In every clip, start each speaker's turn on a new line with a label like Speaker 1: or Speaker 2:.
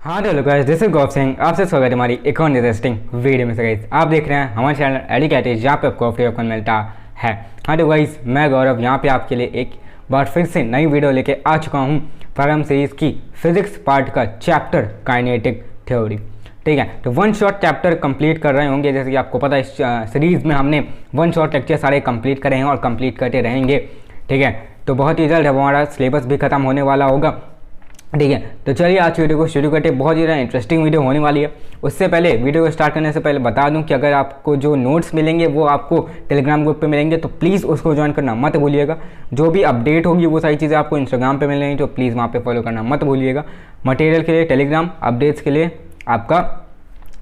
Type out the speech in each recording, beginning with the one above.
Speaker 1: हाँ तो hello guys, this is Gaurav Singh. आपसे स्वागत है हमारी एक और इंटरेस्टिंग वीडियो में। से गाइस आप देख रहे हैं हमारे चैनल एडुकेटेड, जहाँ पे आपको फ्री ऑफ कॉस्ट मिलता है। हाँ तो गाइस, मैं गौरव यहाँ पे आपके लिए एक बार फिर से नई वीडियो लेके आ चुका हूँ परम सीरीज की फिजिक्स पार्ट का चैप्टर काइनेटिक थ्योरी। ठीक है, तो वन शॉट चैप्टर कंप्लीट कर रहे होंगे। जैसे कि आपको पता है इस सीरीज़ में हमने वन शॉट लेक्चर सारे कंप्लीट करे हैं और कंप्लीट करते रहेंगे। ठीक है, तो बहुत ही जल्द हमारा सिलेबस भी खत्म होने वाला होगा। ठीक है, तो चलिए आज वीडियो को शुरू करते हैं। बहुत ही ज़्यादा इंटरेस्टिंग वीडियो होने वाली है। उससे पहले वीडियो को स्टार्ट करने से पहले बता दूं कि अगर आपको जो नोट्स मिलेंगे वो आपको टेलीग्राम ग्रुप पे मिलेंगे, तो प्लीज़ उसको ज्वाइन करना मत भूलिएगा। जो भी अपडेट होगी वो सारी चीज़ें आपको इंस्टाग्राम पे मिलेंगी, तो प्लीज़ वहाँ पे फॉलो करना मत भूलिएगा। मटेरियल के लिए टेलीग्राम, अपडेट्स के लिए आपका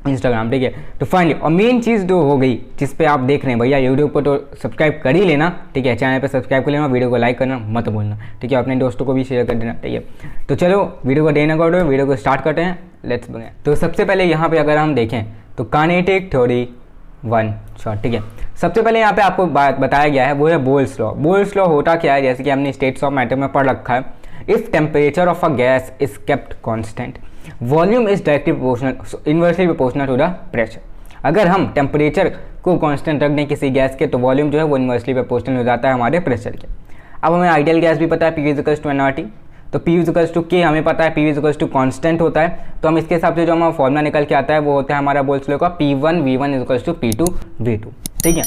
Speaker 1: इंस्टाग्राम। ठीक है, तो फाइनली और मेन चीज़ जो हो गई जिस पे आप देख रहे हैं भैया यूट्यूब पर, तो सब्सक्राइब कर ही लेना। ठीक है, चैनल पे सब्सक्राइब कर लेना, वीडियो को लाइक करना मत भूलना। ठीक है, अपने दोस्तों को भी शेयर कर देना। ठीक है, तो चलो वीडियो को देना करो, वीडियो को स्टार्ट करते हैं। Let's begin. तो सबसे पहले यहाँ पे अगर हम देखें तो काइनेटिक थ्योरी वन शॉट। ठीक है, सबसे पहले यहाँ पे आपको बात बताया गया है वो है बोल्स लॉ। बोल्स लॉ होता क्या है, जैसे कि हमने स्टेट्स ऑफ मैटर में पढ़ रखा है। If temperature of a gas is kept constant, volume is directly proportional inversely proportional to the pressure. अगर हम टेम्परेचर को कांस्टेंट रख दें किसी गैस के, तो वॉल्यूम जो है वो इन्वर्सली प्रोपोर्शनल हो जाता है हमारे प्रेशर के। अब हमें आइडियल गैस भी पता है, P is equals to nRT, तो P is equals to K हमें पता है, P is equals to constant होता है। तो हम इसके हिसाब से जो हमारा फॉर्मूला निकल के आता है वो होता है हमारा बोल्स लॉ का P1 V1 is equals to P2 V2। ठीक है,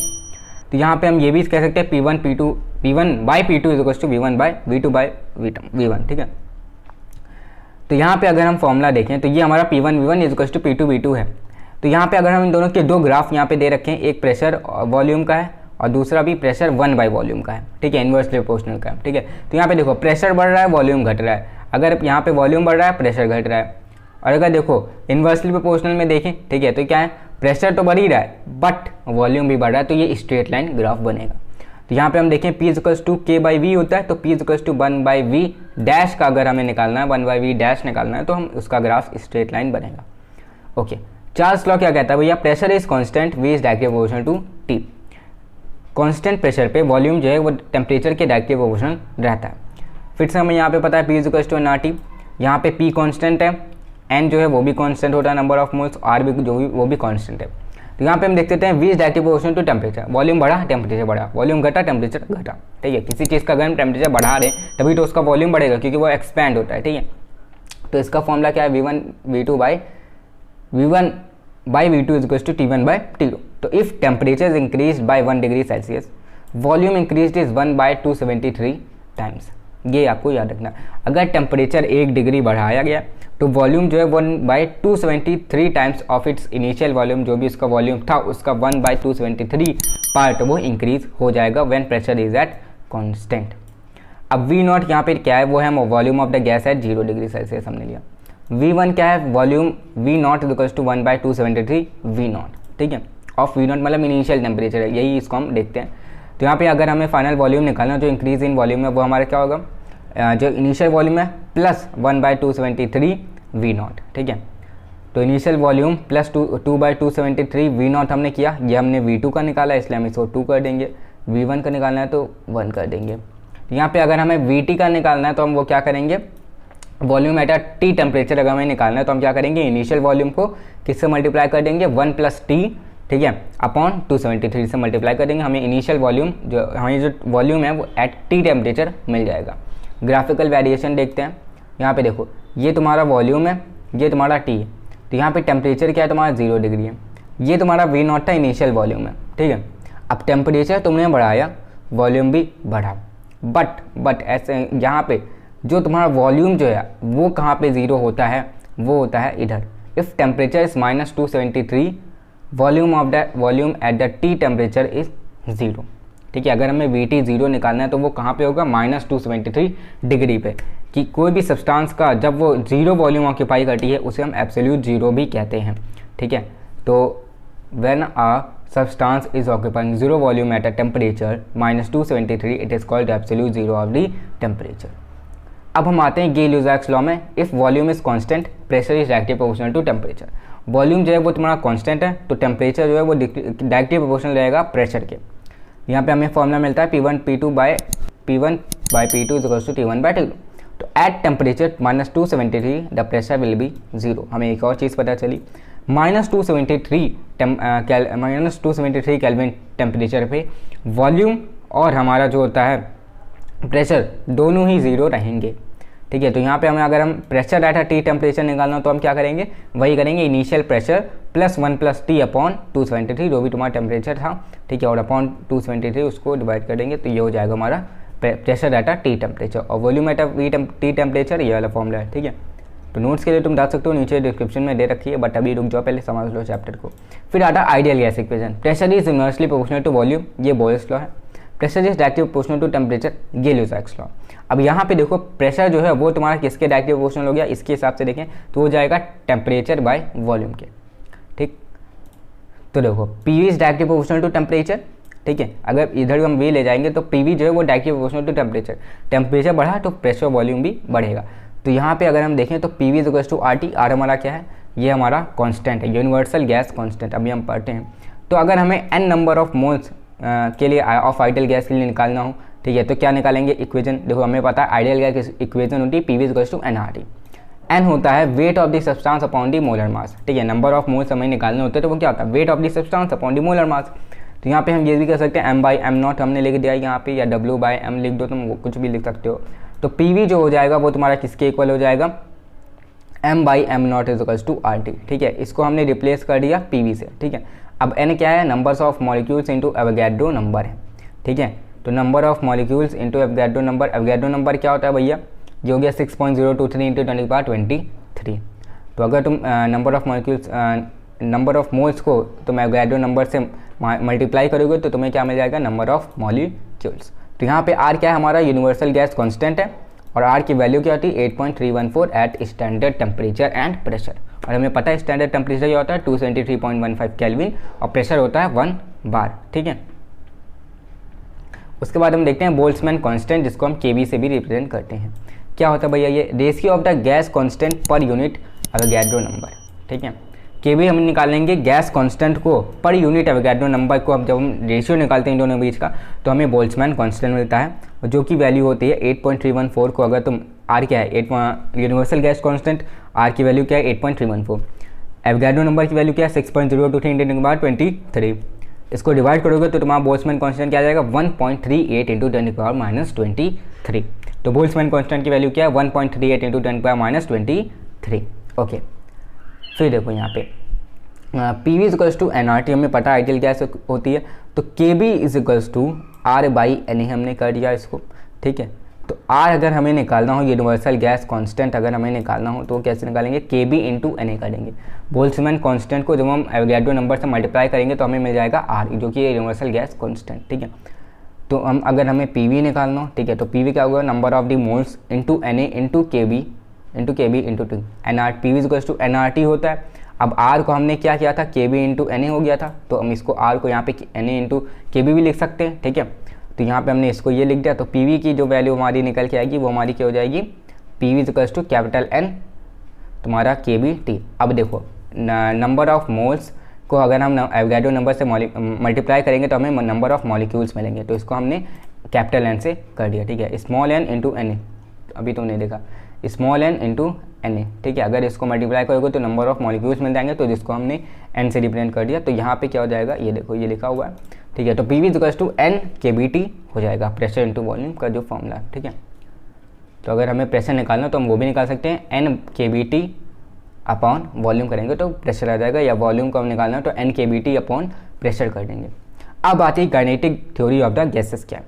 Speaker 1: तो यहाँ पे हम ये भी कह सकते हैं P1 by P2 is equals to V1 by V2 by V1। ठीक है, तो यहाँ पे अगर हम फॉर्मूला देखें तो ये हमारा P1 V1 is equals to P2 V2 है। तो यहाँ पे अगर हम इन दोनों के दो ग्राफ यहाँ पे दे रखे हैं, एक प्रेशर वॉल्यूम का है और दूसरा भी प्रेशर 1 बाई वॉल्यूम का है। ठीक है, इन्वर्सली प्रोपोर्शनल का है। ठीक है, तो यहाँ पे देखो प्रेशर बढ़ रहा है, वॉल्यूम घट रहा है। अगर यहाँ पे वॉल्यूम बढ़ रहा है, प्रेशर घट रहा है। और अगर देखो इन्वर्सली प्रोपोर्शनल में देखें, ठीक है, तो क्या है, प्रेशर तो बढ़ ही रहा है बट वॉल्यूम भी बढ़ रहा है, तो ये स्ट्रेट लाइन ग्राफ बनेगा। तो यहाँ पे हम देखें P is equals to K by V होता है, तो P is equals to 1 by V dash का अगर हमें निकालना है, 1 बाई V डैश निकालना है, तो हम उसका ग्राफ स्ट्रेट लाइन बनेगा। ओके, चार्ल्स लॉ क्या कहता है भैया, pressure is constant, V is directly proportional to T। Constant pressure पे वॉल्यूम जो है वो टेम्परेचर के डायरेक्टली प्रोपोर्शनल रहता है। फिर से हमें यहाँ पे पता है P is equals to nRT। यहाँ पे P कांस्टेंट है, N जो है वो भी कांस्टेंट होता है, नंबर ऑफ मोल्स, R भी जो भी वो भी कांस्टेंट है। तो यहाँ पे हम देखते हैं V is directly proportional to temperature. Volume बढ़ा, टेम्परेचर बढ़ा, वॉल्यूम घटा, टेम्परेचर घटा। ठीक है, किसी चीज़ का अगर हम टेम्परेचर बढ़ा दें तभी तो उसका वॉल्यूम बढ़ेगा, क्योंकि वो एक्सपैंड होता है। ठीक है, तो इसका फॉर्मूला क्या है, V1 V2 by V2 is equals to T1 by T2। तो if temperature is increase by 1 degree Celsius, volume increase is 1 by 273 times. ये आपको याद रखना, अगर टेम्परेचर 1 डिग्री बढ़ाया गया तो वॉल्यूम जो है 1 by 273 times of its initial volume, जो भी उसका वॉल्यूम था उसका 1 बाई 273 पार्ट वो इंक्रीज हो जाएगा when pressure is at constant. अब V नॉट यहाँ पे क्या है, वो है volume of the gas at 0 degree Celsius हमने लिया। V1 क्या है, volume V not is equals to 1 by 273 V not. ठीक है, ऑफ V नॉट मतलब इनिशियल टेम्परेचर है, यही इसको हम देखते हैं। तो यहाँ पे अगर हमें फाइनल वॉल्यूम निकालना, जो इंक्रीज इन वॉल्यूम है वो हमारा क्या होगा, जो इनिशियल वॉल्यूम है प्लस 1 बाई 273 V नॉट। ठीक है, तो initial volume plus 2 by 273 V not हमने किया, ये हमने V2 का निकाला इसलिए हम इसको 2 कर देंगे। V1 का निकालना है तो 1 कर देंगे। यहाँ पे अगर हमें VT का निकालना है तो हम वो क्या करेंगे, वॉल्यूम एट T टेम्परेचर अगर हमें निकालना है तो हम क्या करेंगे, इनिशियल वॉल्यूम को किससे मल्टीप्लाई कर देंगे, 1 प्लस T, ठीक है, अपॉन 273 से मल्टीप्लाई कर देंगे। हमें इनिशियल वॉल्यूम जो वॉल्यूम है वो एट T टेम्परेचर मिल जाएगा। ग्राफिकल वेरिएशन देखते हैं। यहाँ पे देखो ये तुम्हारा वॉल्यूम है, ये तुम्हारा T है, तो यहाँ पे टेम्परेचर क्या है तुम्हारा 0 डिग्री है। ये तुम्हारा V नॉट था, इनिशियल वॉल्यूम है। ठीक है, अब टेम्परेचर तुमने बढ़ाया, वॉल्यूम भी बढ़ा, बट ऐसे यहाँ पे जो तुम्हारा वॉल्यूम जो है वो कहाँ पे 0 होता है, वो होता है इधर। If temperature is minus 273, volume at the T temperature is 0। ठीक है, अगर हमें VT 0 निकालना है तो वो कहाँ पे होगा, माइनस 273 डिग्री पे। कि कोई भी सब्सटेंस का जब वो 0 वॉल्यूम ऑक्यूपाई करती है उसे हम एब्सोल्यूट 0 भी कहते हैं। ठीक है, तो when a substance is occupying 0 volume at a temperature minus 273, it is called absolute 0 of the temperature. अब हम आते हैं गे-लुसाक्स लॉ में। If volume is constant, pressure is directly proportional to temperature. Volume जो है वो तुम्हारा कांस्टेंट है तो टेम्परेचर जो है वो डायरेक्टली प्रोपोर्शनल रहेगा प्रेशर के। यहाँ पे हमें फॉर्मूला मिलता है P1 by P2 is equals to T1 by T2। तो at temperature -273 the pressure will be 0। हमें एक और चीज़ पता चली, -273 केल्विन टेम्परेचर पे वॉल्यूम और हमारा जो होता है प्रेशर दोनों ही 0 रहेंगे। ठीक है, तो यहाँ पे हमें अगर हम प्रेशर डाटा टी टेम्परेचर निकालना हो तो हम क्या करेंगे, वही करेंगे initial pressure plus 1 + T upon 273 जो भी तुम्हारा टेम्परेचर था। ठीक है, और अपॉन 273 उसको डिवाइड कर देंगे तो ये हो जाएगा हमारा प्रेशर डाटा टी टेम्परेचर और वॉल्यूम एट टी टेम्परेचर, ये वाला फॉर्मूला है। ठीक है, तो नोट्स के लिए तुम डाल सकते हो, नीचे डिस्क्रिप्शन में दे रखी है, बट अभी रुक जाओ, पहले समझ लो चैप्टर को। फिर आता ideal gas equation, pressure is inversely proportional to volume, ये बोयल्स लॉ है। Pressure is directly proportional to temperature, ये ल्यूसाक्स लॉ। अब यहाँ पे देखो प्रेशर जो है वो तुम्हारा किसके डायरेक्टली प्रोपोर्शनल हो गया, इसके हिसाब से देखें तो हो जाएगा टेम्परेचर बाय वॉल्यूम के। ठीक, तो देखो P is directly proportional to temperature. ठीक है, अगर इधर हम वी ले जाएंगे तो पी जो है वो directly proportional to temperature, temperature बढ़ा तो प्रेशर वॉल्यूम भी बढ़ेगा। तो यहाँ पे अगर हम देखें तो P V is equals to R T, R हमारा क्या है, ये हमारा कांस्टेंट है, यूनिवर्सल गैस कांस्टेंट, अभी हम पढ़ते हैं। तो अगर हमें एन नंबर ऑफ मोल्स के लिए ऑफ आइडियल गैस के लिए निकालना हो, ठीक है, तो क्या निकालेंगे इक्वेशन, देखो हमें पता है आइडियल गैस इक्वेशन होती है P V is equals to N R T. N होता है weight of the substance upon the molar mass. ठीक है, नंबर ऑफ मोल्स हमें निकालने होते हैं तो वो क्या होता है, weight of the substance upon the molar मास। तो यहाँ पे हम ये भी कर सकते हैं m/m0 हमने लिख दिया यहाँ पे, या W/m लिख दो, तुम कुछ भी लिख सकते हो। तो PV जो हो जाएगा वो तुम्हारा किसके इक्वल हो जाएगा, m/m0 is equals to RT। ठीक है, इसको हमने रिप्लेस कर दिया PV से। ठीक है, अब n क्या है, numbers of molecules into Avogadro number है। ठीक है, तो number of molecules into Avogadro number, Avogadro number क्या होता है भैया, ये हो गया 6.023 × 10⁻23। तो अगर तुम number of molecules number of moles को तुम एवोगैड्रो नंबर से मल्टीप्लाई करोगे तो तुम्हें क्या मिल जाएगा, नंबर ऑफ मॉलिक्यूल्स। तो यहाँ पे R क्या है, हमारा यूनिवर्सल गैस कांस्टेंट है, और R की वैल्यू क्या होती है 8.314 at standard temperature and pressure. और हमें पता है स्टैंडर्ड टेम्परेचर क्या होता है 273.15 केल्विन और प्रेशर होता है 1 बार। ठीक है, उसके बाद हम देखते हैं बोल्ट्जमैन कांस्टेंट, जिसको हम केबी से भी रिप्रेजेंट करते हैं। क्या होता है भैया, ये ratio of the gas constant per unit Avogadro number. ठीक है, केबी हम निकालेंगे गैस कांस्टेंट को पर यूनिट एवोगैड्रो नंबर को, अब जब हम रेशियो निकालते हैं इन दोनों बीच का तो हमें बोल्ट्जमैन कांस्टेंट मिलता है, जो की वैल्यू होती है 8.314 को अगर तुम आर क्या है यूनिवर्सल गैस कांस्टेंट, आर की वैल्यू क्या है 8.314, एवोगैड्रो नंबर की वैल्यू क्या है 6.023 × 10⁻23, इसको डिवाइड करोगे तो तुम्हारा बोल्ट्जमैन कांस्टेंट क्या आ जाएगा 1.38 × 10⁻23। तो बोल्ट्जमैन कांस्टेंट की वैल्यू क्या है 1.38 × 10⁻23। ओके, फिर देखो यहाँ पे P V is equals to N R T, हमें पता आइडियल गैस होती है, तो के B is equals to R/N हमने कर दिया इसको। ठीक है, तो R अगर हमें निकालना हो, यूनिवर्सल गैस कांस्टेंट अगर हमें निकालना हो तो कैसे निकालेंगे, के बी इंटू एन ए करेंगे। बोल्ट्जमैन कांस्टेंट को जब हम एवोगैड्रो नंबर से मल्टीप्लाई करेंगे तो हमें मिल जाएगा R, जो कि यूनिवर्सल गैस कांस्टेंट। ठीक है, तो हम अगर हमें पी वी निकालना हो, ठीक है, तो पी वी क्या होगा, number of the moles into N A into K B into T, N R P V is equals to N R T होता है। अब R को हमने क्या किया था, के बी इंटू एन ए हो गया था, तो हम इसको R को यहाँ पे N A into K B भी लिख सकते हैं। ठीक है, तो यहाँ पे हमने इसको ये लिख दिया, तो पी वी की जो वैल्यू हमारी निकल के आएगी वो हमारी क्या हो जाएगी, P V is equals to capital N तुम्हारा के बी टी। अब देखो नंबर ऑफ मोल्स को अगर हम एवोगैड्रो नंबर से मल्टीप्लाई करेंगे तो हमें नंबर ऑफ मॉलिक्यूल्स मिलेंगे, तो इसको हमने कैपिटल N से कर दिया। ठीक है, small n into N A, अभी तुमने देखा small n into N A. ठीक है, अगर इसको मल्टीप्लाई करोगे तो नंबर ऑफ मॉलिक्यूल्स मिल जाएंगे, तो जिसको हमने n से रिप्रेजेंट कर दिया। तो यहाँ पे क्या हो जाएगा, ये देखो ये लिखा हुआ है। ठीक है, तो P V is equals to N K B T हो जाएगा, प्रेशर इंटू वॉल्यूम का जो फॉर्मूला है। ठीक है, तो अगर हमें प्रेशर निकालना तो हम वो भी निकाल सकते हैं, N K B T upon volume करेंगे तो प्रेशर आ जाएगा, या वॉल्यूम को हम निकालना तो N K B T upon pressure कर देंगे। अब आती है kinetic theory of the gases क्या है,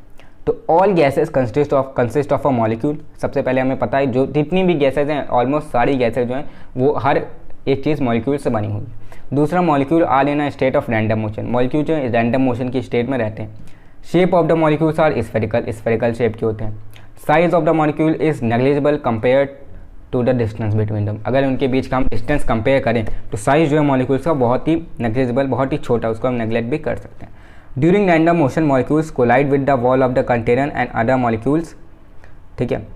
Speaker 1: तो all gases consist of a molecule. सबसे पहले हमें पता है जो जितनी भी गैसेज हैं, ऑलमोस्ट सारी गैसेज जो हैं वो हर एक चीज़ मॉलिक्यूल से बनी हुई है। दूसरा, molecule are in a state of random motion, molecule जो रैंडम मोशन की स्टेट में रहते हैं। Shape of the molecules are spherical shape के होते हैं। Size of the molecule is negligible compare to the distance between them, अगर उनके बीच का हम डिस्टेंस कंपेयर करें तो साइज जो है मॉलिक्यूल्स का बहुत ही नेग्लिजिबल, बहुत ही छोटा, उसको हम नेग्लेक्ट भी कर सकते हैं। During random motion molecules collide with the wall of the container and other molecules. ठीक है,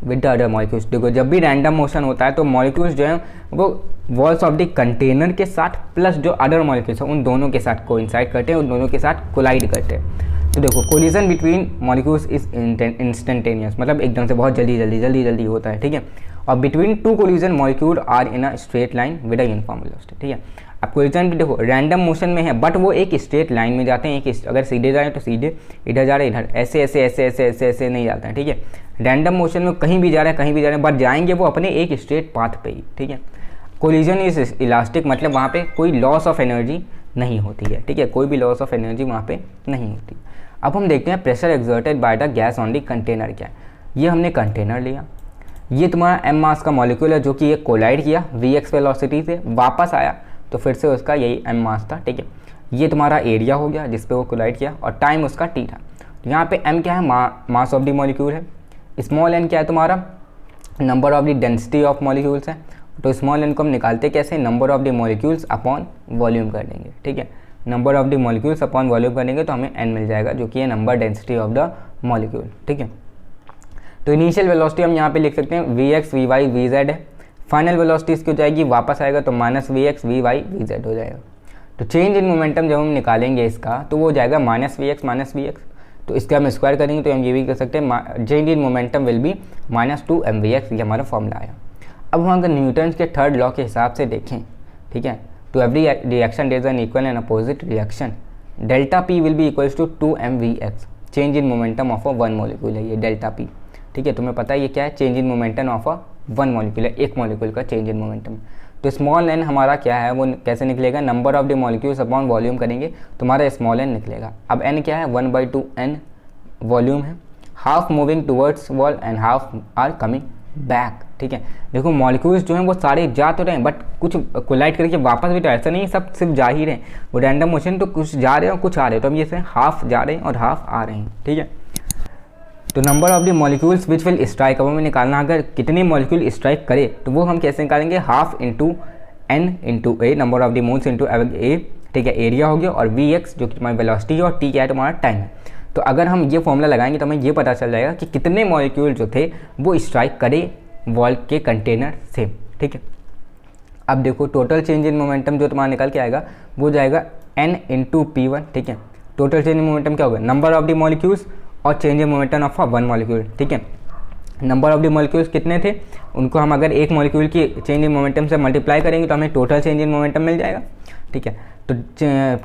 Speaker 1: विद द अदर मॉलिक्यूल्स, देखो जब भी रैंडम मोशन होता है तो मॉलिक्यूल्स जो है वो वॉल्स ऑफ द कंटेनर के साथ प्लस जो अदर मॉलिक्यूल्स हैं उन दोनों के साथ कोइंसाइड करते हैं, उन दोनों के साथ कोलाइड करते हैं। तो देखो collision between molecules is instantaneous, मतलब एकदम से बहुत जल्दी होता है, ठीक है। और between two collision molecule are in a straight line with a uniform velocity, ठीक है। अब कोलिजन भी देखो रैंडम मोशन में है, बट वो एक स्ट्रेट लाइन में जाते हैं, अगर सीधे जाए तो सीधे, इधर जा रहे इधर, ऐसे नहीं जाते हैं, ठीक है। रैंडम मोशन में कहीं भी जा रहे हैं, बट जाएंगे वो अपने एक स्ट्रेट पाथ पे ही, ठीक है। कोलिजन इज इलास्टिक, मतलब वहाँ पे कोई लॉस ऑफ एनर्जी नहीं होती है, ठीक है, कोई भी लॉस ऑफ एनर्जी वहाँ पे नहीं होती। अब हम देखते हैं pressure exerted by the gas on the container क्या है। ये हमने कंटेनर लिया, ये तुम्हारा m मास का मॉलिक्यूल है जो कि ये कोलाइड किया vx वेलोसिटी से, वापस आया तो फिर से उसका यही m मास था, ठीक है। ये तुम्हारा एरिया हो गया जिस पे वो कोलाइड किया, और टाइम उसका t था। यहाँ पे m क्या है, मास ऑफ द मॉलिक्यूल है, स्मॉल n क्या है तुम्हारा, number of the density of molecules है। तो स्मॉल n को हम निकालते कैसे, number of the molecules upon volume कर देंगे, ठीक है। Number of the molecules upon volume करेंगे तो हमें n मिल जाएगा, जो कि है number density of the molecule, ठीक है। तो इनिशियल वेलोसिटी हम यहाँ पे लिख सकते हैं Vx Vy Vz है, फाइनल वेलोसिटी इसकी हो जाएगी, वापस आएगा तो माइनस Vx Vy Vz हो जाएगा। तो चेंज इन मोमेंटम जब हम निकालेंगे इसका तो वो हो जाएगा माइनस Vx, तो इसका हम स्क्वायर करेंगे तो हम ये भी कर सकते हैं change in momentum will be -2mvx, ये हमारा फॉर्मूला आया। अब हम अगर न्यूटन के थर्ड लॉ के हिसाब से देखें, ठीक है, तो every reaction there is an equal and opposite reaction, delta P will be equals to 2mvx, change in momentum of a one molecule है ये डेल्टा पी, ठीक है। तुम्हें पता है ये क्या है, change in momentum of a one molecule है, एक मॉलिक्यूल का चेंज इन मोमेंटम। तो स्मॉल n हमारा क्या है, वो कैसे निकलेगा, number of the molecules upon volume करेंगे तुम्हारा स्मॉल n निकलेगा। अब n क्या है, 1/2 n वॉल्यूम है, half moving towards wall and half are coming back, ठीक है। देखो मॉलिक्यूल्स जो हैं वो सारे जा तो रहे हैं, बट कुछ कोलाइड करके वापस भी तो ऐसा नहीं सब सिर्फ जा ही रहे हैं, वो रैंडम मोशन, तो कुछ जा रहे हैं और कुछ आ रहे हैं, तो हम ये हाफ जा रहे हैं और हाफ आ रहे हैं, ठीक है। तो number of the molecules which will strike, अब हमें निकालना अगर कितने मॉलिक्यूल स्ट्राइक करे तो वो हम कैसे निकालेंगे, half into n into A, number of the moles into A, ठीक है, एरिया हो गया, और Vx जो कि तुम्हारी वेलोसिटी है, और T क्या है तुम्हारा टाइम है। तो अगर हम ये फॉर्मूला लगाएंगे तो हमें ये पता चल जाएगा कि कितने मॉलिक्यूल जो थे वो स्ट्राइक करे वॉल के कंटेनर से, ठीक है। अब देखो टोटल चेंज इन मोमेंटम जो तुम्हारा निकल के आएगा वो जाएगा n इंटू P1, ठीक है। टोटल चेंज इन मोमेंटम क्या होगा, नंबर ऑफ द मॉलिक्यूल्स और change in momentum of one molecule, ठीक है। नंबर ऑफ द मॉलिक्यूल्स कितने थे, उनको हम अगर एक मॉलिक्यूल की चेंज इन मोमेंटम से मल्टीप्लाई करेंगे तो हमें टोटल चेंज इन मोमेंटम मिल जाएगा, ठीक है। तो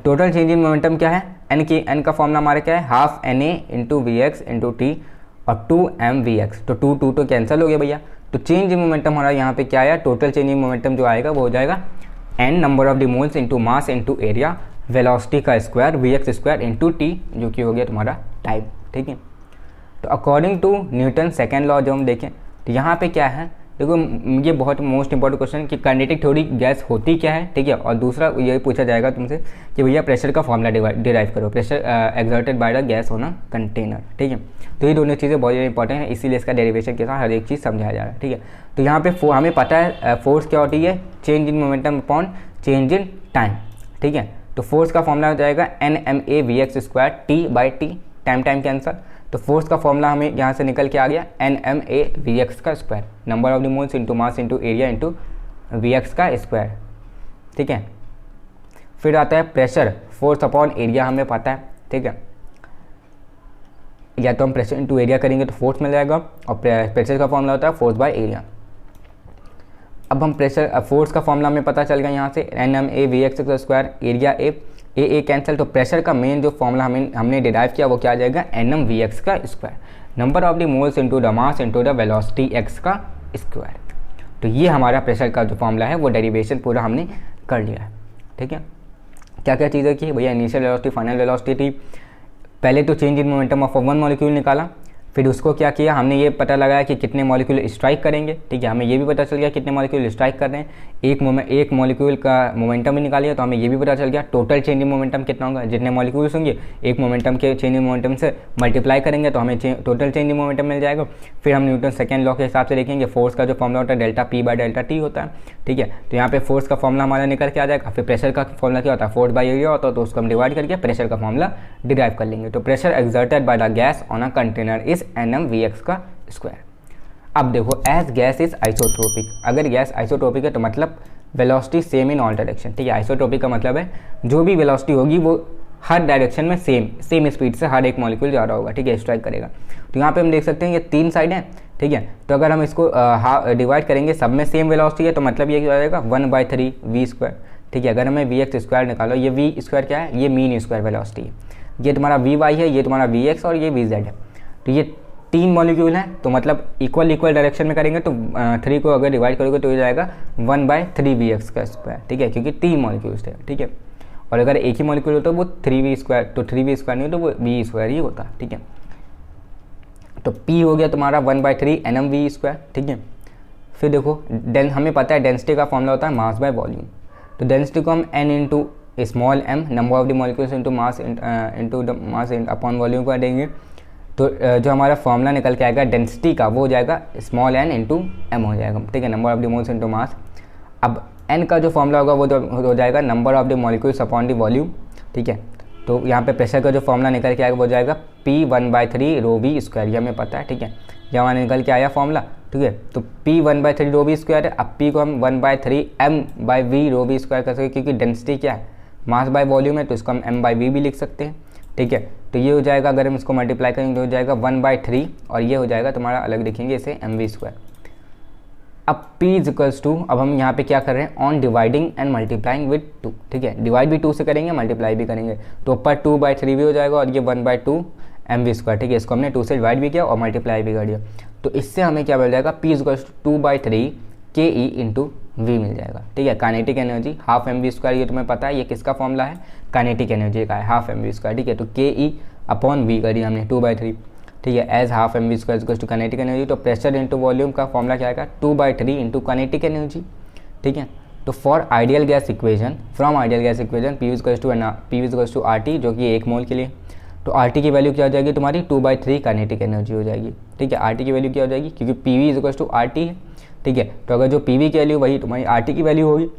Speaker 1: टोटल चेंज इन मोमेंटम क्या है, n का फॉर्मूला हमारा क्या है, half na into Vx into T और 2mvx, तो 2 तो कैंसिल हो गया भैया। तो चेंज इन मोमेंटम हमारा यहाँ पे क्या आया, टोटल चेंज इन मोमेंटम जो आएगा वो हो जाएगा n number of the moles into mass into area, velocity का square Vx square into T, जो कि हो गया तुम्हारा टाइम, ठीक है। तो according to Newton second law जब हम देखें तो यहाँ पे क्या है, देखो ये बहुत मोस्ट इंपॉर्टेंट क्वेश्चन कि काइनेटिक थ्योरी गैस होती क्या है, ठीक है। और दूसरा ये पूछा जाएगा तुमसे कि भैया प्रेशर का फॉर्मूला डिराइव करो, pressure exerted by the gas होना कंटेनर, ठीक है। तो ये दोनों चीज़ें बहुत इंपॉर्टेंट है, इसीलिए इसका डेरिवेशन के साथ हर एक चीज़ समझाया जा रहा है, ठीक है। तो यहाँ पे हमें पता है फोर्स क्या होती है, change in momentum upon change in time, ठीक है। तो फोर्स का फॉर्मूला हो जाएगा NMA Vx square T/T, time cancer. तो फोर्स का फॉर्मूला हमें यहाँ से निकल के आ गया NMA Vx का square, number of the moles into mass into area into Vx का स्क्वायर, ठीक है। फिर आता है प्रेशर, फोर्स अपॉन एरिया हमें पता है, ठीक है। या तो हम प्रेशर इंटू एरिया करेंगे तो फोर्स मिल जाएगा, और प्रेशर का फॉर्मूला होता है फोर्स बाय एरिया। अब हम प्रेशर फोर्स का फॉर्मूला हमें पता चल गया यहाँ से NMA Vx का स्क्वायर, एरिया ए कैंसिल। तो प्रेशर का मेन जो फॉर्मूला हमने डिराइव किया वो क्या आ जाएगा, NM Vx का square, number of the moles into the mass into the velocity x का स्क्वायर। तो ये हमारा प्रेशर का जो फॉर्मूला है वो डेरिवेशन पूरा हमने कर लिया है, ठीक है। क्या क्या चीज़ें की भैया, इनिशियल वेलोसिटी, फाइनल वेलोसिटी थी, पहले तो change in momentum of one molecule निकाला, फिर उसको क्या किया हमने, ये पता लगाया कि कितने मॉलिक्यूल स्ट्राइक करेंगे, ठीक है। हमें ये भी पता चल गया कितने मॉलिक्यूल स्ट्राइक कर रहे हैं, एक मॉलिक्यूल का मोमेंटम भी निकालिए तो हमें ये भी पता चल गया टोटल चेंज इन मोमेंटम कितना होगा, जितने मॉलिक्यूल्स होंगे एक मोमेंटम के चेंज इन मोमेंटम से मल्टीप्लाई करेंगे तो हमें टोटल चेंज इन मोमेंटम मिल जाएगा। फिर हम न्यूटन सेकेंड लॉ के हिसाब से देखेंगे, फोर्स का जो फॉर्मूला होता है डेल्टा P/Δt होता है, ठीक है। तो यहाँ पे फोर्स का फॉर्मूला हमारा निकल के आ जाएगा। फिर प्रेशर का फॉर्मूला क्या होता है, फोर्स बाय एरिया होता है, तो उसको हम डिवाइड करके प्रेशर का फॉर्मूला डिराइव कर लेंगे। तो pressure exerted by the gas on a container is NM Vx का स्क्वायर। अब देखो एज गैस इज आइसोट्रोपिक, अगर गैस आइसोट्रोपिक है तो मतलब velocity same in all direction, ठीक है। आइसोट्रोपिक का मतलब है जो भी वेलोसिटी होगी वो हर डायरेक्शन में सेम स्पीड से हर एक मॉलिक्यूल जा रहा होगा, ठीक है, स्ट्राइक करेगा। तो यहाँ पे हम देख सकते हैं ये 3 साइड हैं, ठीक है। तो अगर हम इसको डिवाइड करेंगे, सब में सेम वेलोसिटी है, तो मतलब ये क्या हो जाएगा 1/3 v², ठीक है। अगर हमें vx² निकालो, ये v² क्या है, ये मीन स्क्वायर वेलोसिटी है, ये तुम्हारा vy है, ये तुम्हारा vx और ये vz है। तो ये 3 मॉलिक्यूल हैं, तो मतलब इक्वल डायरेक्शन में करेंगे तो 3 को अगर डिवाइड करोगे तो ये जाएगा 1/3 vx², ठीक है, क्योंकि 3 मॉलिक्यूल्स थे, ठीक है। और अगर एक ही मॉलिक्यूल होता तो वो 3v², तो 3v² नहीं तो वो v² ही होता, ठीक है। तो p हो गया तुम्हारा 1/3 nmv², ठीक है। फिर देखो हमें पता है डेंसिटी का फॉर्मूला होता है मास बाय वॉल्यूम। तो डेंसिटी को हम n into small m number of the molecules into mass into the mass upon volume कर देंगे। तो जो हमारा फॉर्मूला निकल के आएगा डेंसिटी का, वो हो जाएगा स्मॉल n इंटू m हो जाएगा, ठीक है, number of the moles into मास। अब n का जो फॉर्मूला होगा वो हो जाएगा number of the molecules upon the volume, ठीक है। तो यहाँ पे प्रेशर का जो फॉर्मूला निकल के आएगा वो हो जाएगा P 1/3 ρv², ये हमें पता है, ठीक है, ये हमारा निकल के आया फॉर्मूला, ठीक है। तो P 1/3 ρv² है। अब P को हम 1/3 m/v ρv² कर सकते हैं, क्योंकि डेंसिटी क्या है, मास बाय वॉल्यूम है, तो इसको हम m/v भी लिख सकते हैं, ठीक है। तो ये हो जाएगा, अगर हम इसको मल्टीप्लाई करेंगे तो हो जाएगा 1/3 और ये हो जाएगा तुम्हारा अलग लिखेंगे इसे mv²। अब P इक्वल्स टू, अब हम यहाँ पे क्या कर रहे हैं, on dividing and multiplying with 2, ठीक है, डिवाइड भी 2 से करेंगे, मल्टीप्लाई भी करेंगे, तो ऊपर 2/3 भी हो जाएगा और ये 1/2 mv², ठीक है। इसको हमने 2 से डिवाइड भी किया और मल्टीप्लाई भी कर दिया, तो इससे हमें क्या मिल जाएगा, P equals to 2/3 ke into v मिल जाएगा, ठीक है। काइनेटिक एनर्जी हाफ mv², ये तुम्हें पता है ये किसका फॉर्मूला है, काइनेटिक एनर्जी का है, हाफ mv², ठीक है। तो ke अपॉन v करी हमने 2/3, ठीक है, as half mv² equals to kinetic energy. तो प्रेशर इंटू वॉल्यूम का फॉर्मूला क्या आएगा, 2/3 इंटू काइनेटिक एनर्जी, ठीक है। तो for ideal gas equation, from ideal gas equation P equals to RT, जो कि 1 मोल के लिए, तो RT की वैल्यू क्या हो जाएगी तुम्हारी 2/3 काइनेटिक एनर्जी हो जाएगी, ठीक है। RT की वैल्यू क्या हो जाएगी, क्योंकि PV इक्वल्स टू RT है, ठीक है। तो अगर जो PV की वैल्यू वही तुम्हारी RT की वैल्यू होगी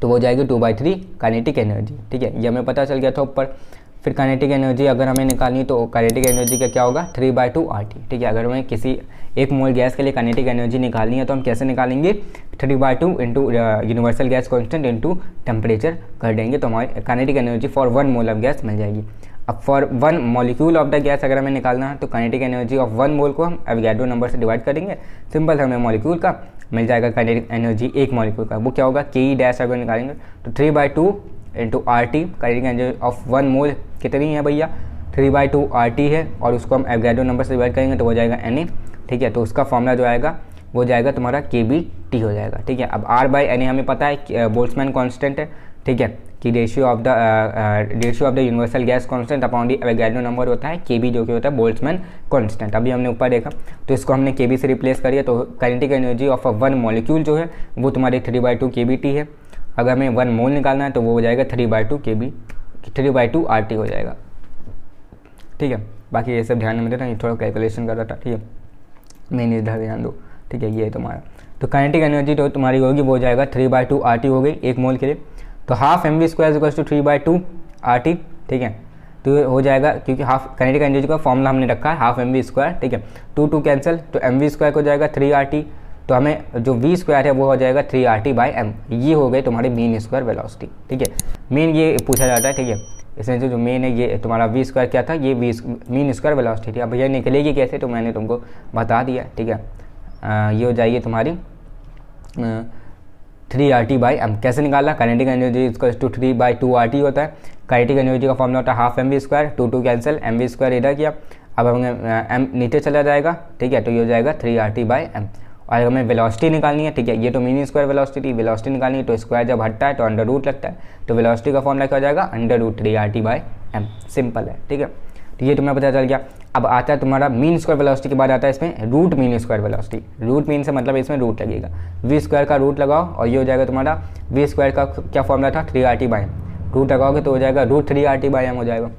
Speaker 1: तो वो हो जाएगी 2/3 काइनेटिक एनर्जी, ठीक है, ये हमें पता चल गया था ऊपर। फिर काइनेटिक एनर्जी अगर हमें निकालनी तो काइनेटिक एनर्जी का क्या होगा 3/2 RT, ठीक है। अगर हमें किसी 1 मोल गैस के लिए काइनेटिक एनर्जी निकालनी है तो हम कैसे निकालेंगे, 3/2 into universal gas constant into temperature कर देंगे, तो हमारी kinetic energy for 1 mole of gas मिल जाएगी। अब for 1 molecule of the gas अगर हमें निकालना है तो काइनेटिक एनर्जी ऑफ 1 मोल को हम एवोगाड्रो नंबर से डिवाइड करेंगे, सिंपल हमें मॉलिक्यूल का मिल जाएगा काइनेटिक एनर्जी 1 मॉलिक्यूल का, वो क्या होगा ke डैश अगर निकालेंगे तो 3/2 into RT, kinetic energy of 1 मोल कितनी है भैया 3/2 RT है, और उसको हम एवोगाड्रो नंबर से डिवाइड करेंगे तो हो जाएगा Na, ठीक है। तो उसका फॉर्मूला जो आएगा वो जाएगा तुम्हारा kBT हो जाएगा, ठीक है। अब R/Na हमें पता है बोल्ट्जमैन कांस्टेंट है, ठीक है, कि ratio of the universal gas constant upon the Avogadro number होता है kB, जो कि होता है बोल्ट्जमैन कांस्टेंट। अभी हमने ऊपर देखा तो इसको हमने kB से रिप्लेस करिए, तो काइनेटिक एनर्जी ऑफ 1 मॉलिक्यूल जो है वो तुम्हारी 3/2 kBT है। अगर हमें 1 मोल निकालना है तो वो हो जाएगा 3/2 RT हो जाएगा, ठीक है। बाकी ये सब ध्यान में देना, ये थोड़ा कैलकुलेशन कर रहा था, ठीक है, मेन इधर ध्यान दो, ठीक है। ये है तुम्हारा, तो काइनेटिक एनर्जी तो तुम्हारी होगी वो हो जाएगा 3/2 RT हो गई 1 मोल के लिए। तो half mv² equals to 3/2 RT, ठीक है। तो हो जाएगा, क्योंकि हाफ काइनेटिक एनर्जी का फॉर्मूला हमने रखा है हाफ mv², ठीक है, 2 कैंसिल, तो mv² हो जाएगा 3 RT, तो हमें जो v² है वो हो जाएगा 3 RT/m, ये हो गई तुम्हारी मीन स्क्वायर वेलोसिटी, ठीक है। मेन ये पूछा जाता है, ठीक है, इसमें से जो मेन है ये तुम्हारा v² क्या था, ये मीन स्क्वायर वेलोसिटी थी। अब भैया निकलेगी कैसे, तो मैंने तुमको बता दिया, ठीक है। ये हो जाएगी तुम्हारी 3 RT/m। कैसे निकाला, kinetic energy equals to 3/2 RT होता है। काइनेटिक एनर्जी का फॉर्मूला होता है हाफ mv², 2 कैंसिल, mv² इधर किया, अब हमें m नीचे चला जाएगा, ठीक है, तो ये हो जाएगा 3 RT/m। और हमें वेलोसिटी निकालनी है, ठीक है, ये तो मीन स्क्वायर वेलोसिटी थी, वेलोसिटी निकालनी है तो स्क्वायर जब हटता है तो अंडर रूट लगता है, तो वेलोसिटी का फॉर्मूला क्या हो जाएगा √3 RT/m, सिंपल है, ठीक है। तो ये तुम्हें पता चल गया। अब आता है तुम्हारा मीन स्क्वायर वेलोसिटी के बाद आता है इसमें root mean square velocity. Root mean से मतलब इसमें रूट लगेगा, v² का रूट लगाओ और ये हो जाएगा तुम्हारा v² का क्या फॉर्मूला था 3 RT/m, रूट लगाओगे तो हो जाएगा √3 RT/m हो जाएगा।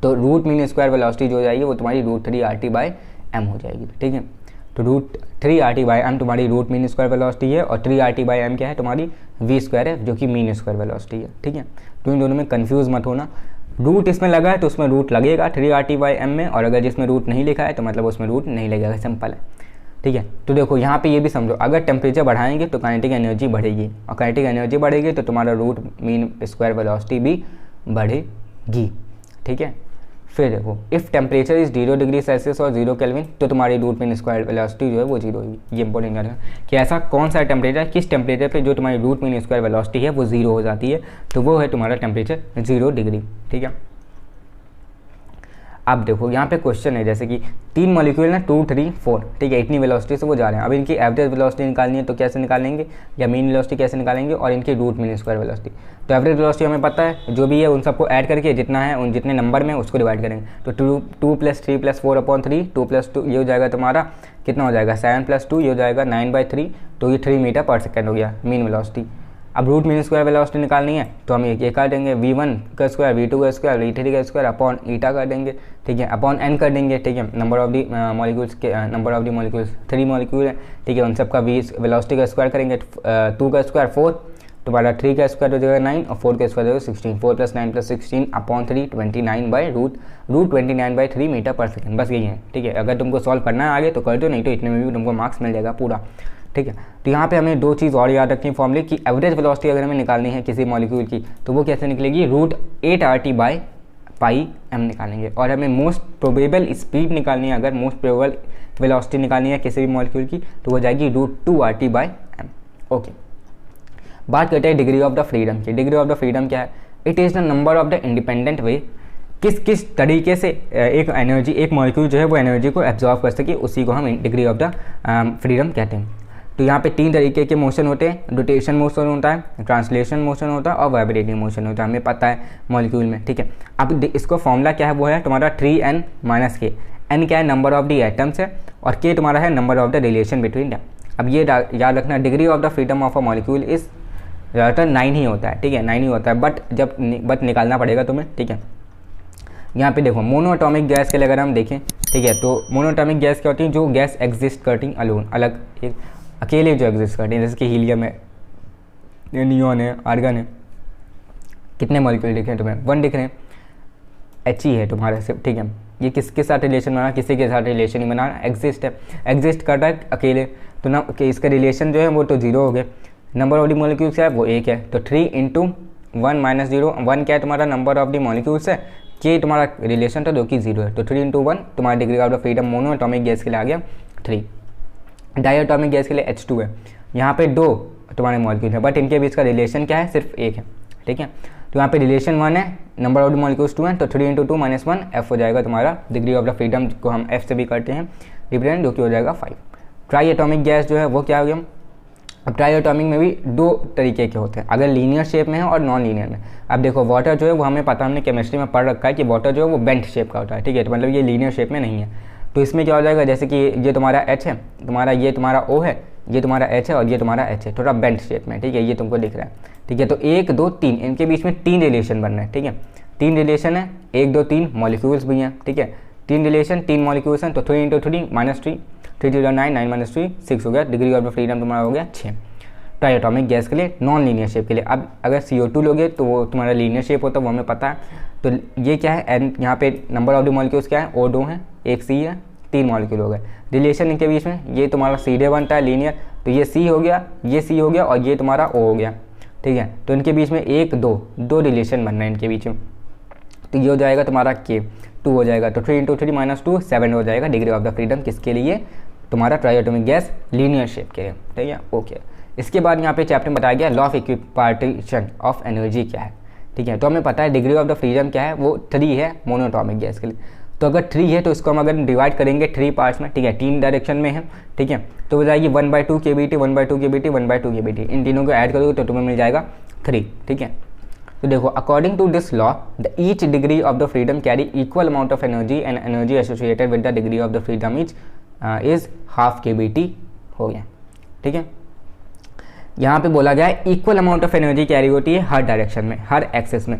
Speaker 1: तो रूट मीन स्क्वायर वेलोसिटी जो हो जाएगी वो तुम्हारी √3 RT/m हो जाएगी, ठीक है। तो √3 RT/m तुम्हारी रूट मीन स्क्वायर वेलोसिटी है, और 3 RT/m क्या है तुम्हारी v² है, जो कि मीन स्क्वायर वेलोसिटी है, ठीक है। तो इन दोनों में कंफ्यूज मत होना, रूट इसमें लगा है तो उसमें रूट लगेगा 3 RT/m में, और अगर जिसमें रूट नहीं लिखा है तो मतलब उसमें रूट नहीं लगेगा, सिंपल है, ठीक है। तो देखो यहाँ पे ये भी समझो, अगर टेम्परेचर बढ़ाएंगे तो काइनेटिक एनर्जी बढ़ेगी, और काइनेटिक एनर्जी बढ़ेगी तो तुम्हारा रूट मीन स्क्वायर वेलोसिटी भी बढ़ेगी, जाएगी, ठीक है। फिर देखो if temperature is 0 degree Celsius और 0 केल्विन तो तुम्हारी रूट मीन स्क्वायर वेलोसिटी जो है वो 0 होगी। ये इंपॉर्टेंट है कि ऐसा कौन सा टेम्परेचर, किस टेम्परेचर पे जो तुम्हारी रूट मीन स्क्वायर वेलोसिटी है वो 0 हो जाती है, तो वो है तुम्हारा टेम्परेचर 0 डिग्री, ठीक है। अब देखो यहाँ पे क्वेश्चन है जैसे कि 3 मॉलिक्यूल ना 2 3 4, ठीक है, इतनी वेलोसिटी से वो जा रहे हैं। अब इनकी एवरेज वेलोसिटी निकालनी है तो कैसे निकालेंगे, या मीन वेलोसिटी कैसे निकालेंगे, और इनकी रूट मीन स्क्वायर वेलोसिटी। तो एवरेज वेलोसिटी हमें पता है जो भी है उन सबको ऐड करके जितना है उन जितने नंबर में उसको डिवाइड करेंगे। तो 2 + 3 + 4/3, 2 + 2 ये हो जाएगा तुम्हारा कितना हो जाएगा 7 + 2 ये हो जाएगा 9/3, तो ये 3 मीटर पर सेकेंड हो गया मीन वेलोसिटी। अब रूट मीन स्क्वायर वेलोसिटी निकालनी है तो हम ये कर देंगे v1 का स्क्वायर, v2 का स्क्वायर, v3 का स्क्वायर अपॉन ईटा कर देंगे, ठीक है, अपॉन n कर देंगे, ठीक है। नंबर ऑफ दी मॉलिक्यूल्स के number of the molecules 3 molecule है, ठीक है, उन सब का वेलोसिटी का स्क्वायर करेंगे। 2 का स्क्वायर 4, तुम्हारा 3 का स्क्वायर हो जाएगा 9 और 4 का स्क्वायर हो जाएगा 16, 4 + 9 + 16 अपॉन 3 29/√29/3 मीटर पर सेकेंड। बस यही है, ठीक है। अगर तुमको सॉल्व करना है आगे तो कर दो, नहीं तो इतने में भी तुमको मार्क्स मिल जाएगा पूरा, ठीक है। तो यहाँ पे हमें 2 चीज़ और याद रखनी फॉर्मूले की एवरेज वेलोसिटी अगर हमें निकालनी है किसी मॉलिक्यूल की तो वो कैसे निकलेगी, √8RT/πm निकालेंगे। और हमें मोस्ट प्रोबेबल स्पीड निकालनी है, अगर मोस्ट प्रोबेबल वेलोसिटी निकालनी है किसी भी मॉलिक्यूल की तो वो जाएगी √2RT/m। ओके, बात करते हैं डिग्री ऑफ द फ्रीडम की। डिग्री ऑफ द फ्रीडम क्या है, it is the number of the independent way, किस तरीके से एक एनर्जी, एक मॉलिक्यूल जो है वो एनर्जी को एब्जॉर्व कर सके, उसी को हम डिग्री ऑफ द फ्रीडम कहते हैं। तो यहाँ पे 3 तरीके के मोशन होते हैं, रोटेशन मोशन होता है, ट्रांसलेशन मोशन होता है और वाइब्रेटिंग मोशन होता है, हमें पता है मॉलिक्यूल में, ठीक है। अब इसको फॉर्मूला क्या है, वो है तुम्हारा 3n - k। n क्या है, नंबर ऑफ द एटम्स है, और k तुम्हारा है number of the relation between them. अब ये याद रखना, degree of the freedom of a molecule is ज़्यादातर 9 ही होता है, ठीक है, 9 ही होता है, बट निकालना पड़ेगा तुम्हें, ठीक है। यहाँ पे देखो मोनोएटॉमिक गैस के लिए अगर हम देखें, ठीक है, तो मोनोएटॉमिक गैस क्या होती है, जो गैस एग्जिस्ट करती अलोन, अलग एक अकेले जो एग्जिस्ट करती है, जैसे कि हीलियम है, नियॉन है, आर्गन है। कितने मॉलिक्यूल दिख रहे हैं तुम्हें, 1 दिख रहे हैं, He है तुम्हारे से, ठीक है। ये किसके साथ रिलेशन बना, किसी के साथ रिलेशन नहीं बना, एग्जिस्ट है, एग्जिस्ट कर रहा है अकेले, तो ना कि इसका रिलेशन जो है वो तो 0 हो गया। नंबर ऑफ द मॉलिक्यूल्स है वो 1 है, तो 3 × 1 - 0, 1 क्या है तुम्हारा नंबर ऑफ द मॉलिक्यूल्स है, के तुम्हारा रिलेशन था जो कि 0 है, तो 3 × 1 तुम्हारा degree of the freedom mono atomic gas के लिए आ गया 3। डायटॉमिक गैस के लिए H2 है, यहाँ पे 2 तुम्हारे मॉलिक्यूल है, बट इनके बीच का रिलेशन क्या है, सिर्फ 1 है, ठीक है। तो यहाँ पे रिलेशन 1 है, नंबर ऑफ द मॉलिक्यूल्स 2 है, तो 3 × 2 - 1 F हो जाएगा तुम्हारा। डिग्री ऑफ द फ्रीडम को हम F से भी करते हैं रिप्रेजेंट, जो कि हो जाएगा 5। ट्राई एटॉमिक गैस जो है वो क्या हो गया, अब ट्राई एटॉमिक में भी 2 तरीके के होते हैं, अगर लीनियर शेप में है और नॉन लीनियर में। अब देखो वाटर जो है वो हमें पता, हमने केमिस्ट्री में पढ़ रखा है कि वाटर जो है वो बेंट शेप का होता है, ठीक है, तो मतलब ये लीनियर शेप में नहीं है। तो इसमें क्या हो जाएगा, जैसे कि ये तुम्हारा H है, ये तुम्हारा O है, ये तुम्हारा H है और ये तुम्हारा H है, थोड़ा बेंट शेप में, ठीक है, ये तुमको दिख रहा है, ठीक है। तो 1 2 3 इनके बीच में 3 रिलेशन बन रहे हैं, ठीक है, 3 रिलेशन है, 1 2 3 मॉलिक्यूल्स भी हैं, ठीक है, 3 रिलेशन 3 मॉलिक्यूल्स हैं, तो 3 × 3 - 3, 3 × 9 9 - 3 6 हो गया। डिग्री ऑफ फ्रीडम तुम्हारा हो गया 6 ट्राइएटॉमिक गैस के लिए, नॉन लीनियर शेप के लिए। अब अगर CO2 लोगे तो वो तुम्हारा लीनियर शेप होता है, वो हमें पता है। तो ये क्या है, एन यहाँ पे नंबर ऑफ द मॉलिक्यूल्स क्या है, O2 है, 1 C है, 3 मॉलिक्यूल हो गए। रिलेशन इनके बीच में ये तुम्हारा सीधे बनता है लीनियर, तो ये C हो गया, ये C हो गया और ये तुम्हारा O हो गया, ठीक है। तो इनके बीच में 1 2 रिलेशन बनना है इनके बीच में, तो ये हो जाएगा तुम्हारा K 2 हो जाएगा, तो 3 × 3 - 2 7 हो जाएगा। डिग्री ऑफ द फ्रीडम किसके लिए, तुम्हारा ट्राइएटॉमिक गैस लीनियर शेप के लिए, ठीक है, ओके। इसके बाद यहाँ पे चैप्टर में बताया गया law of equipartition of energy क्या है, ठीक है। तो हमें पता है डिग्री ऑफ द फ्रीडम क्या है, वो 3 है मोनोएटॉमिक गैस के लिए। तो अगर 3 है तो इसको हम अगर डिवाइड करेंगे 3 पार्ट्स में, ठीक है, 3 डायरेक्शन में है, ठीक है, तो हो जाएगी 1/2 kBt 1/2 kBt 1/2 kBt। इन तीनों को ऐड करोगे तो तुम्हें मिल जाएगा 3, ठीक है। तो देखो according to this law the each degree of the freedom carry equal amount of energy and energy associated with the degree of the freedom is ½ kBt हो गया, ठीक है। यहाँ पे बोला गया है equal amount of energy carry होती है हर डायरेक्शन में, हर एक्सेस में।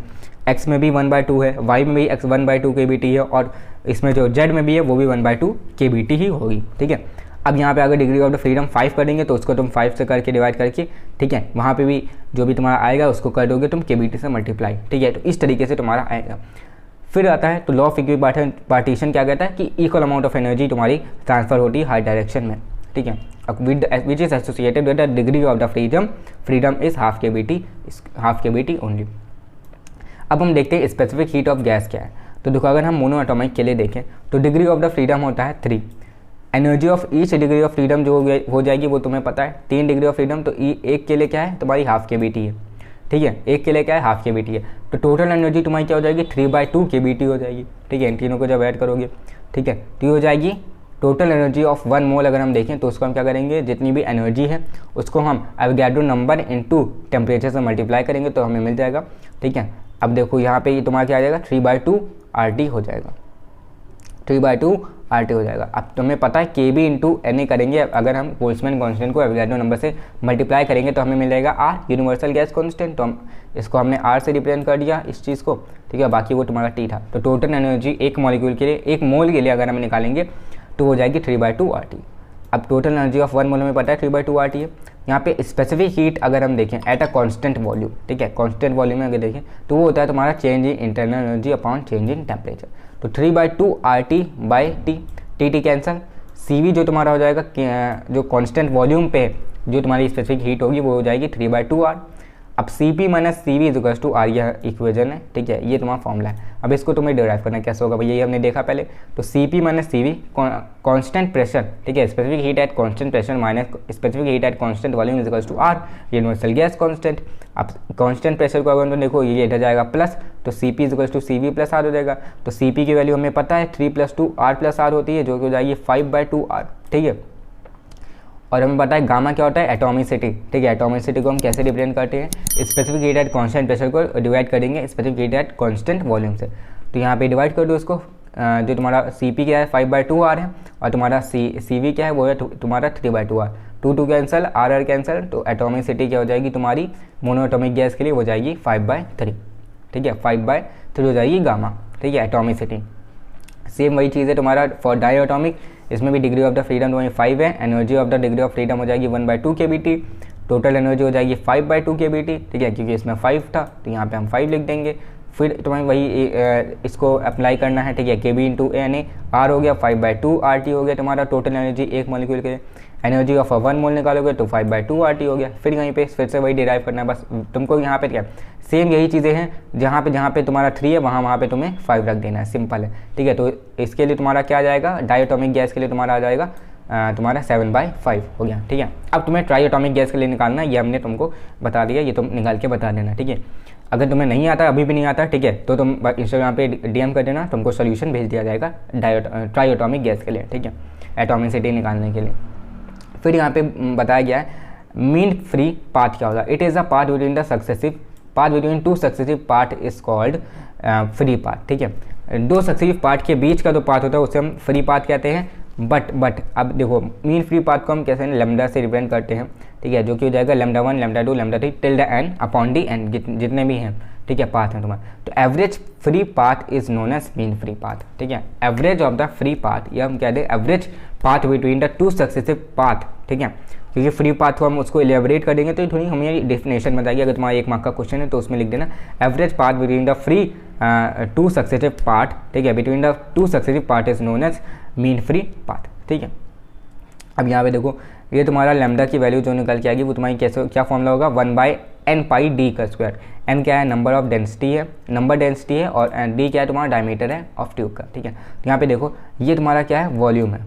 Speaker 1: एक्स में भी 1/2 है, वाई में भी 1/2 kBt है, और इसमें जो जेड में भी है वो भी 1/2 kBt ही होगी, ठीक है। अब यहाँ पे अगर डिग्री ऑफ द फ्रीडम 5 करेंगे तो उसको तुम 5 से करके डिवाइड करके, ठीक है, वहाँ पे भी जो भी तुम्हारा आएगा उसको कर दोगे तुम kBt से मल्टीप्लाई, ठीक है। तो इस तरीके से तुम्हारा आएगा। फिर आता है तो लॉ ऑफ इक्विपार्टीशन क्या कहता है कि इक्वल अमाउंट ऑफ एनर्जी तुम्हारी ट्रांसफर होती है हर डायरेक्शन में, ठीक है, which is associated with the degree of the freedom is ½ kBt only. अब हम देखते हैं स्पेसिफिक हीट ऑफ गैस क्या है। तो देखो अगर हम मोनो एटॉमिक के लिए देखें तो डिग्री ऑफ द फ्रीडम होता है 3, energy of each degree of freedom जो हो जाएगी वो तुम्हें पता है 3 डिग्री ऑफ फ्रीडम, तो एक के लिए क्या है तुम्हारी हाफ KBT है, ठीक है, एक के लिए क्या है हाफ KBT है। तो टोटल एनर्जी तुम्हारी क्या हो जाएगी 3/2 KBT हो जाएगी, ठीक है, इन तीनों को जब ऐड करोगे, ठीक है, तो ये हो जाएगी टोटल एनर्जी ऑफ 1 मोल। अगर हम देखें तो उसको हम क्या करेंगे, जितनी भी एनर्जी है उसको हम एवोगाड्रो नंबर इनटू टेम्परेचर से मल्टीप्लाई करेंगे तो हमें मिल जाएगा, ठीक है। अब देखो यहाँ पे ये तुम्हारा क्या आ जाएगा 3/2 RT हो जाएगा, 3/2 RT हो जाएगा। अब तुम्हें पता है KB इंटू NA करेंगे, अगर हम बोल्ट्जमैन कांस्टेंट को एवोगाड्रो नंबर से मल्टीप्लाई करेंगे तो हमें मिल जाएगा R यूनिवर्सल गैस कांस्टेंट, तो हम इसको हमने R से रिप्रेजेंट कर दिया इस चीज़ को, ठीक है, बाकी वो तुम्हारा T था। तो टोटल एनर्जी एक मॉलिक्यूल के लिए, एक मोल के लिए अगर हम निकालेंगे तो हो जाएगी 3/2 RT। अब टोटल एनर्जी ऑफ 1 मोल में पता है 3/2 RT है। यहाँ पे स्पेसिफिक हीट अगर हम देखें एट अ कांस्टेंट वॉल्यूम, ठीक है, कांस्टेंट वॉल्यूम में अगर देखें तो वो होता है तुम्हारा change in internal energy upon change in temperature. तो 3/2 RT by T cancel, CV जो तुम्हारा हो जाएगा जो कांस्टेंट वॉल्यूम पे जो तुम्हारी स्पेसिफिक हीट होगी वो हो जाएगी 3/2 R। अब CP minus CV equals to R, यह इक्वेशन है, ठीक है, ये तुम्हारा फॉर्मूला है। अब इसको तुम्हें डिराइव करना कैसे होगा भैया, ये हमने देखा पहले। तो CP minus CV constant pressure, ठीक है, specific heat at constant pressure minus specific heat at constant volume equals to R universal gas constant. अब कांस्टेंट प्रेशर को अगर तो देखो ये इधर जाएगा प्लस, तो CP equals to CV plus R हो जाएगा। तो CP की वैल्यू हमें पता है 3 + 2 R + R होती है, जो कि हो जाएगी 5/2 R, ठीक है। और हमें पता है गामा क्या होता है एटॉमिसिटी, ठीक है, एटॉमिसिटी को हम कैसे रिप्रेजेंट करते हैं, specific heat at constant pressure को डिवाइड करेंगे specific heat at constant volume से। तो यहाँ पे डिवाइड कर दो इसको, जो तुम्हारा CP क्या है 5/2 R है और तुम्हारा CV क्या है वो है तुम्हारा 3/2 R, 2 कैंसिल, R कैंसिल, तो एटॉमिसिटी क्या हो जाएगी तुम्हारी मोनो एटॉमिक गैस के लिए हो जाएगी 5/3, ठीक है, 5/3 हो जाएगी गामा, ठीक है, एटॉमिसिटी। सेम वही चीज़ है तुम्हारा फॉर डाई एटॉमिक, इसमें भी डिग्री ऑफ द फ्रीडम तुम्हारी 5 है, energy of the degree of freedom हो जाएगी 1/2 KBT, टोटल एनर्जी हो जाएगी 5/2 KBT, ठीक है, क्योंकि इसमें 5 था तो यहाँ पे हम 5 लिख देंगे। फिर तुम्हें वही इसको अप्लाई करना है, ठीक है, KB इंटू NA, R हो गया 5/2 RT हो गया तुम्हारा टोटल एनर्जी एक मॉलिक्यूल के लिए। एनर्जी ऑफ 1 मोल निकालोगे तो 5/2 RT हो गया। फिर यहीं पे फिर से वही डिराइव करना है, बस तुमको यहाँ पे क्या सेम यही चीज़ें हैं, जहाँ पे तुम्हारा 3 है वहाँ पे तुम्हें 5 रख देना है, सिंपल है, ठीक है। तो इसके लिए तुम्हारा क्या आ जाएगा, डायटोमिक गैस के लिए तुम्हारा आ जाएगा तुम्हारा 7/5 हो गया, ठीक है। अब तुम्हें ट्राई एटॉमिक गैस के लिए निकालना है, ये हमने तुमको बता दिया, ये तुम निकाल के बता देना, ठीक है। अगर तुम्हें नहीं आता, अभी भी नहीं आता, ठीक है, तो तुम इंस्टाग्राम पे DM कर देना, तुमको सोल्यूशन भेज दिया जाएगा ट्राई एटॉमिक गैस के लिए, ठीक है, एटॉमिसिटी निकालने के लिए। फिर यहाँ पे बताया गया है मीन फ्री पाथ क्या होगा, it is a path between the successive path between 2 successive part is called free path, ठीक है। 2 सक्सेसिव पार्ट के बीच का जो पाथ होता है उसे हम फ्री पाथ कहते हैं। बट अब देखो मीन फ्री पाथ को हम कैसे लैम्डा से रिप्रेजेंट करते हैं, ठीक है, जो कि हो जाएगा λ1 λ2 λ3 till the n upon D n, जितने भी हैं, ठीक है, पाथ हैं तुम्हारे। तो average free path is known as mean free path, ठीक है, average of the free path, या हम कह दें average path between the 2 successive path, ठीक है, क्योंकि फ्री पाथ को हम उसको एलिबरेट कर देंगे तो थोड़ी हमें डेफिनेशन बताएगी। अगर तुम्हारा 1 मार्क का क्वेश्चन है तो उसमें लिख देना average path between the free 2 successive part, ठीक है, between the 2 successive part is known as mean free path, ठीक है। अब यहाँ पे देखो ये तुम्हारा लैम्डा की वैल्यू जो निकल के आएगी वो तुम्हारी कैसे क्या फॉर्मूला होगा 1/n/d²। n क्या है नंबर ऑफ डेंसिटी है, नंबर डेंसिटी है, और d क्या है तुम्हारा डायमीटर है ऑफ ट्यूब का, ठीक है। तो यहाँ पे देखो ये तुम्हारा क्या है वॉल्यूम है,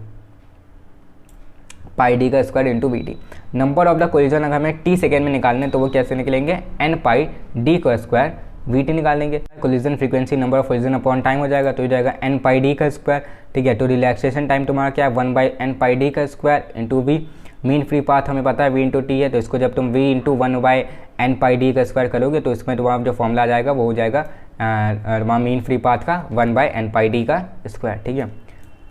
Speaker 1: πd² into bt। Number of the collision अगर हमें t सेकेंड में निकालने तो वो कैसे निकलेंगे n/d² vt निकाल लेंगे। Collision frequency number of collision upon time हो जाएगा तो हो जाएगा n/d², ठीक है। तो रिलैक्सेशन टाइम तुम्हारा क्या है 1/n/d² into v। Mean free path हमें पता है v इंटू टी है, तो इसको जब तुम v इंटू 1/n/d² करोगे तो इसमें तुम्हारा जो फॉर्मूला आ जाएगा वो हो जाएगा मीन फ्री पाथ का 1/n/d², ठीक है।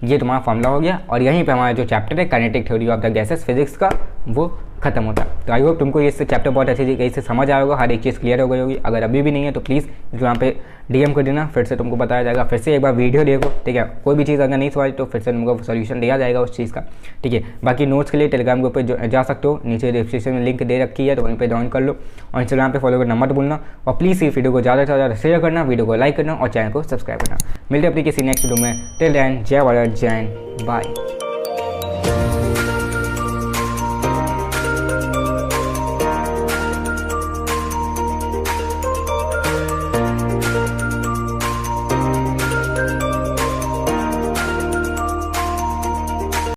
Speaker 1: ये तुम्हारा फॉर्मूला हो गया और यहीं पे हमारा जो चैप्टर है kinetic theory of the gases physics का वो खत्म होता है। तो आई होप तुमको ये चैप्टर बहुत अच्छी तरीके से समझ आया होगा, हर एक चीज़ क्लियर हो गई होगी। अगर अभी भी नहीं है तो प्लीज़ यहाँ पे DM कर देना, फिर से तुमको बताया जाएगा, फिर से एक बार वीडियो देखो, ठीक है। कोई भी चीज़ अगर नहीं समझ तो फिर से तुमको सोल्यूशन दिया जाएगा उस चीज़ का, ठीक है। बाकी नोट्स के लिए टेलीग्राम ग्रुप पर जा सकते हो, नीचे डिस्क्रिप्शन में लिंक दे रखी है तो वहीं पर ज्वाइन कर लो, और इंस्टाग्राम पर फॉलो करना मत भूलना, और प्लीज़ इस वीडियो को ज़्यादा से ज़्यादा शेयर करना, वीडियो को लाइक करना और चैनल को सब्सक्राइब करना। मिलते हैं अपनी किसी नेक्स्ट वीडियो में, टिल देन जय भारत, जय हिंद, बाय।